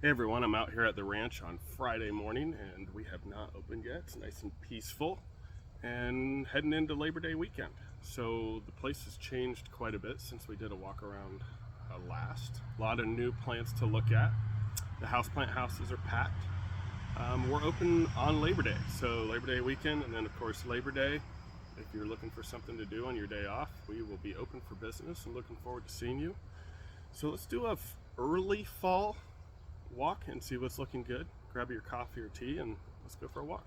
Hey everyone, I'm out here at the ranch on Friday morning and we have not opened yet. It's nice and peaceful and heading into Labor Day weekend. So the place has changed quite a bit since we did a walk around last. A lot of new plants to look at. The houseplant houses are packed. We're open on Labor Day, so Labor Day weekend, and then of course Labor Day. If you're looking for something to do on your day off, we will be open for business. I'm looking forward to seeing you. So let's do a early fall walk and see what's looking good. Grab your coffee or tea and let's go for a walk.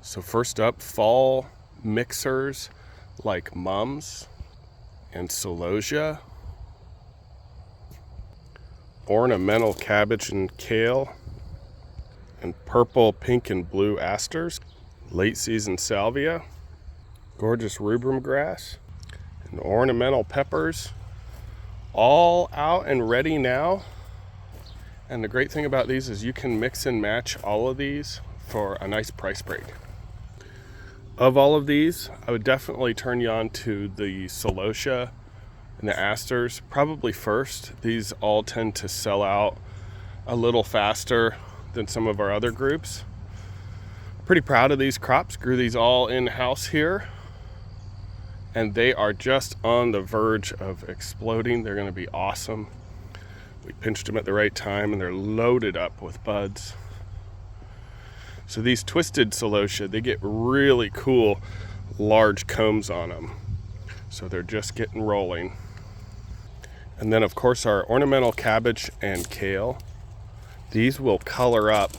So first up, fall mixers like mums and celosia, ornamental cabbage and kale, and purple, pink, and blue asters, late season salvia, gorgeous rubrum grass, and ornamental peppers, all out and ready now. And the great thing about these is you can mix and match all of these for a nice price break. Of all of these, I would definitely turn you on to the celosia and the asters, probably first. These all tend to sell out a little faster than some of our other groups. Pretty proud of these crops. Grew these all in-house here, and they are just on the verge of exploding. They're gonna be awesome. We pinched them at the right time and they're loaded up with buds. So these twisted celosia, they get really cool large combs on them. So they're just getting rolling. And then of course our ornamental cabbage and kale. These will color up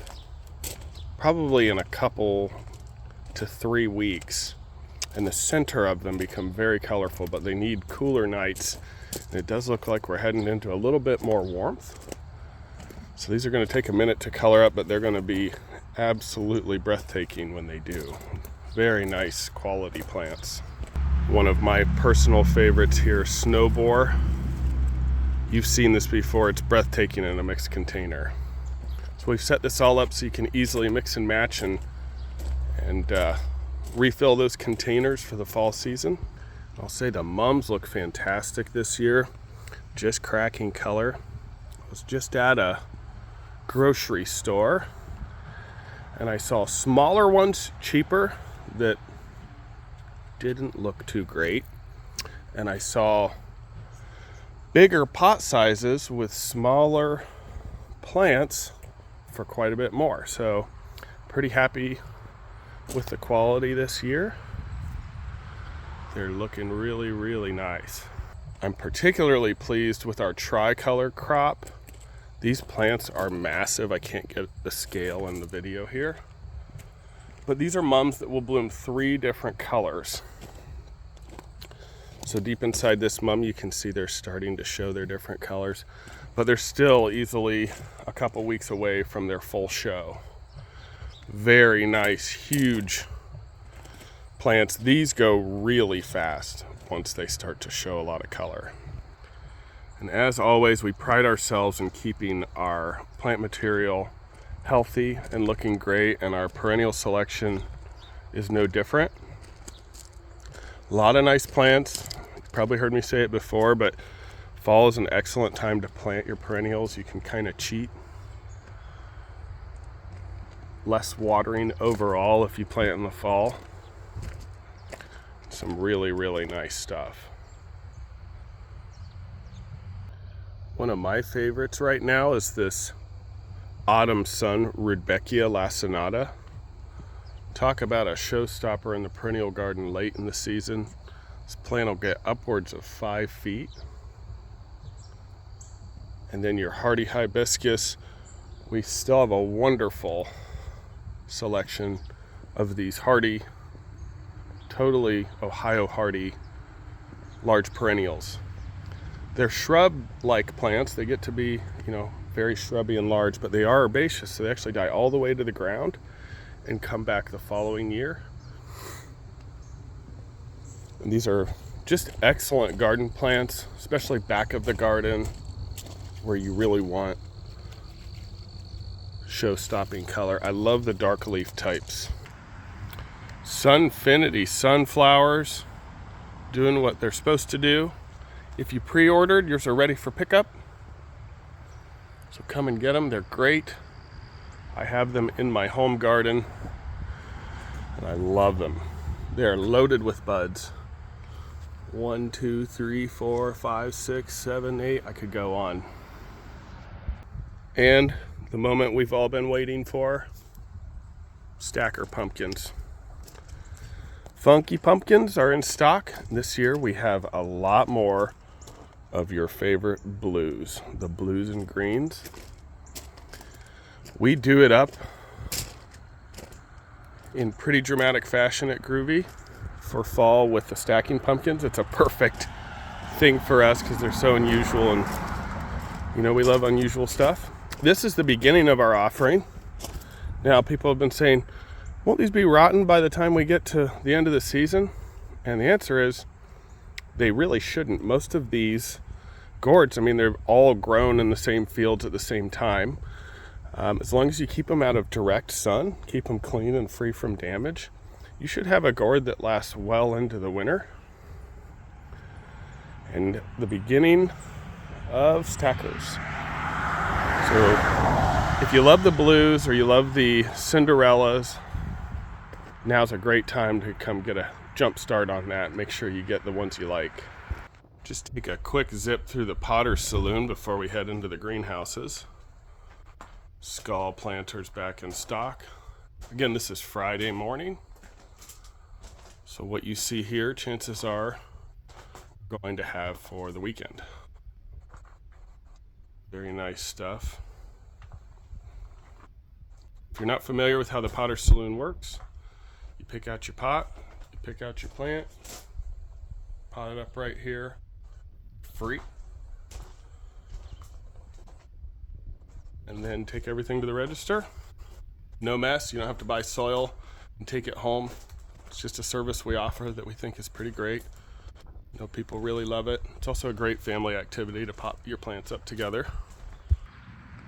probably in a couple to 3 weeks. And the center of them become very colorful, but they need cooler nights. And it does look like we're heading into a little bit more warmth. So these are going to take a minute to color up, but they're going to be absolutely breathtaking when they do. Very nice quality plants. One of my personal favorites here, snow borer. You've seen this before. It's breathtaking in a mixed container. So we've set this all up so you can easily mix and match and refill those containers for the fall season. I'll say the mums look fantastic this year, just cracking color. I was just at a grocery store and I saw smaller ones, cheaper, that didn't look too great. And I saw bigger pot sizes with smaller plants for quite a bit more. So pretty happy with the quality this year. They're looking really, really nice. I'm particularly pleased with our tricolor crop. These plants are massive. I can't get the scale in the video here. But these are mums that will bloom 3 different colors. So deep inside this mum, you can see they're starting to show their different colors, but they're still easily a couple weeks away from their full show. Very nice, huge plants. These go really fast once they start to show a lot of color. And as always, we pride ourselves in keeping our plant material healthy and looking great, and our perennial selection is no different. A lot of nice plants. You've probably heard me say it before, but fall is an excellent time to plant your perennials. You can kind of cheat. Less watering overall if you plant in the fall. Some really, really nice stuff. One of my favorites right now is this Autumn Sun Rudbeckia laciniata. Talk about a showstopper in the perennial garden late in the season. This plant will get upwards of 5 feet. And then your hardy hibiscus. We still have a wonderful selection of these hardy, totally Ohio hardy large perennials. They're shrub-like plants. They get to be, very shrubby and large, but they are herbaceous, so they actually die all the way to the ground and come back the following year. And these are just excellent garden plants, especially back of the garden where you really want show-stopping color. I love the dark leaf types. Sunfinity sunflowers doing what they're supposed to do. If you pre-ordered, yours are ready for pickup. So come and get them. They're great. I have them in my home garden, and I love them. They're loaded with buds. 1, 2, 3, 4, 5, 6, 7, 8. I could go on. And the moment we've all been waiting for, stacker pumpkins. Funky pumpkins are in stock. This year we have a lot more of your favorite blues, the blues and greens. We do it up in pretty dramatic fashion at Groovy for fall with the stacking pumpkins. It's a perfect thing for us because they're so unusual, and we love unusual stuff. This is the beginning of our offering. Now, people have been saying, won't these be rotten by the time we get to the end of the season? And the answer is they really shouldn't. Most of these gourds, they're all grown in the same fields at the same time. As long as you keep them out of direct sun, keep them clean and free from damage, you should have a gourd that lasts well into the winter. And the beginning of stackers. So if you love the blues or you love the Cinderellas, now's a great time to come get a jump start on that. Make sure you get the ones you like. Just take a quick zip through the Potter's Saloon before we head into the greenhouses. Skull planters back in stock. Again, this is Friday morning. So what you see here, chances are we're going to have for the weekend. Very nice stuff. If you're not familiar with how the Potter's Saloon works, you pick out your pot, you pick out your plant, pot it up right here, free. And then take everything to the register. No mess, you don't have to buy soil and take it home. It's just a service we offer that we think is pretty great. People really love it. It's also a great family activity to pop your plants up together.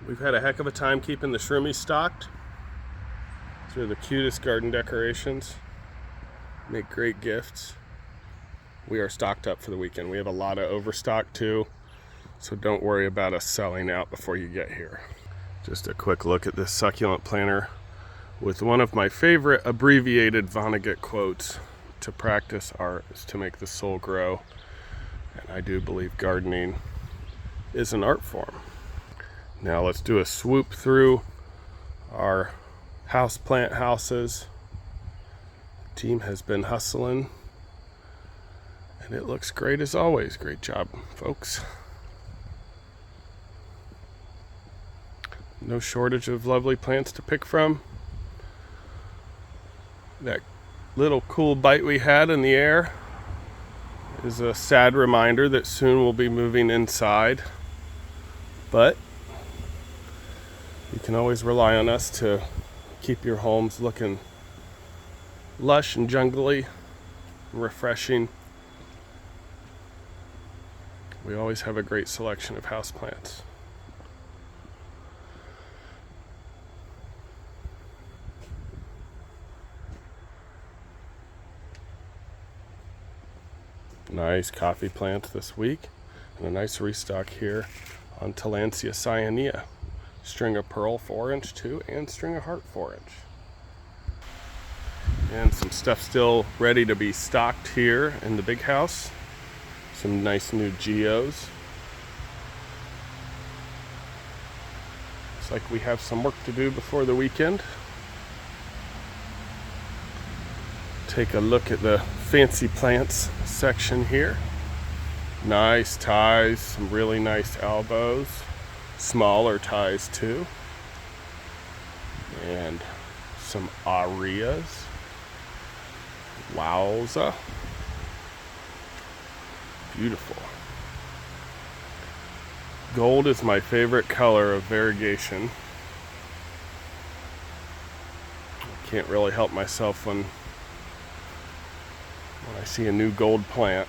We've had a heck of a time keeping the shroomies stocked. These are the cutest garden decorations. Make great gifts. We are stocked up for the weekend. We have a lot of overstock too, so don't worry about us selling out before you get here. Just a quick look at this succulent planter with one of my favorite abbreviated Vonnegut quotes: to practice art is to make the soul grow. And I do believe gardening is an art form. Now let's do a swoop through our house plant houses. The team has been hustling, and it looks great as always. Great job, folks. No shortage of lovely plants to pick from. That little cool bite we had in the air is a sad reminder that soon we'll be moving inside. But you can always rely on us to keep your homes looking lush and jungly, refreshing. We always have a great selection of houseplants. Nice coffee plant this week, and a nice restock here on Tillandsia cyanea. String of pearl 4-inch too, and string of heart 4-inch. And some stuff still ready to be stocked here in the big house. Some nice new geos. Looks like we have some work to do before the weekend. Take a look at the fancy plants section here. Nice ties, some really nice elbows, smaller ties too, and some arias. Wowza. Beautiful. Gold is my favorite color of variegation. I can't really help myself when I see a new gold plant.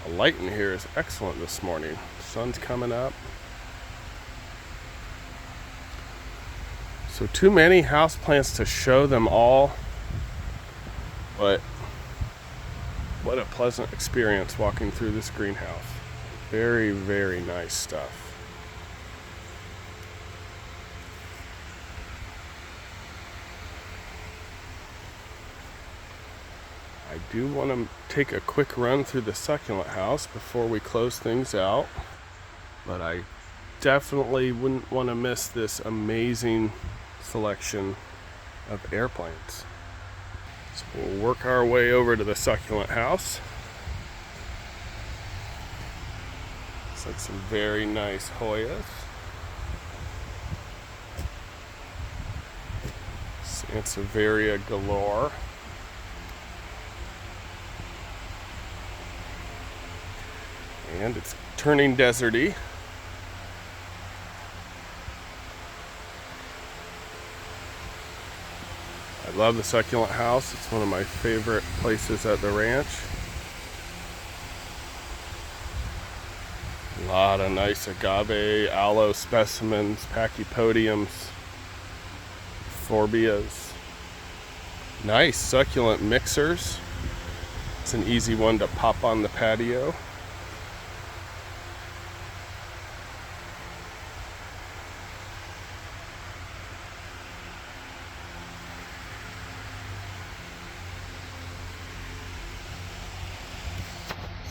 The light in here is excellent this morning. The sun's coming up. So too many houseplants to show them all, but what a pleasant experience walking through this greenhouse. Very, very nice stuff. I do want to take a quick run through the succulent house before we close things out, but I definitely wouldn't want to miss this amazing selection of airplanes. So we'll work our way over to the succulent house. Looks like some very nice Hoyas. Sansevieria galore. And it's turning deserty. I love the succulent house. It's one of my favorite places at the ranch. A lot of nice agave, aloe specimens, pachypodiums, forbias. Nice succulent mixers. It's an easy one to pop on the patio.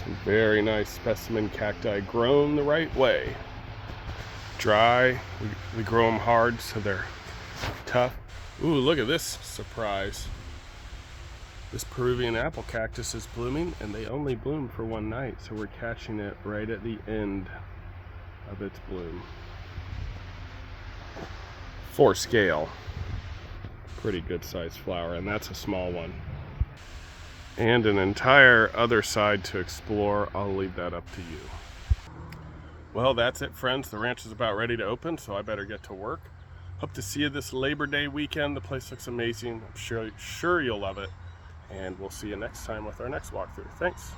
Some very nice specimen cacti grown the right way. Dry, we grow them hard so they're tough. Ooh, look at this surprise. This Peruvian apple cactus is blooming, and they only bloom for one night, so we're catching it right at the end of its bloom. 4 scale. Pretty good sized flower, and that's a small one. And an entire other side to explore. I'll leave that up to you. Well, that's it, friends. The ranch is about ready to open, so I better get to work. Hope to see you this Labor Day weekend. The place looks amazing. I'm sure you'll love it. And we'll see you next time with our next walkthrough. Thanks.